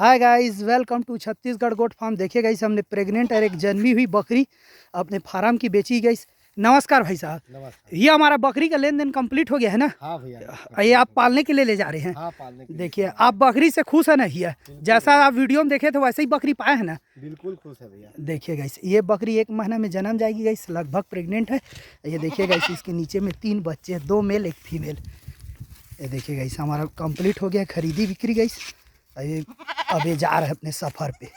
Hi guys, welcome to Chhattisgarh goat farm. देखिए guys, हमने pregnant और एक जन्मी हुई बकरी अपने फार्म की बेची गाइस। नमस्कार भाई साहब। नमस्कार। ये हमारा बकरी का लेन देन कंप्लीट हो गया है ना? हाँ भैया। ये आप पालने के लिए ले जा रहे हैं? हाँ, पालने के लिए देखिए, तैयार आप बकरी से खुश है ना? ये बिल्कुल जैसा है। आप वीडियो में देखे थे वैसे ही बकरी पाए है ना? बिल्कुल खुश है भैया। देखिए गाइस, ये बकरी 1 महीना में जन्म जाएगी गाइस, लगभग प्रेग्नेंट है। ये देखिए गाइस, इसके नीचे में 3 बच्चे हैं, 2 मेल 1 फीमेल। ये देखिए गाइस, हमारा कंप्लीट हो गया खरीदी बिक्री गाइस। ये अब ये जा रहे हैं अपने सफ़र पे।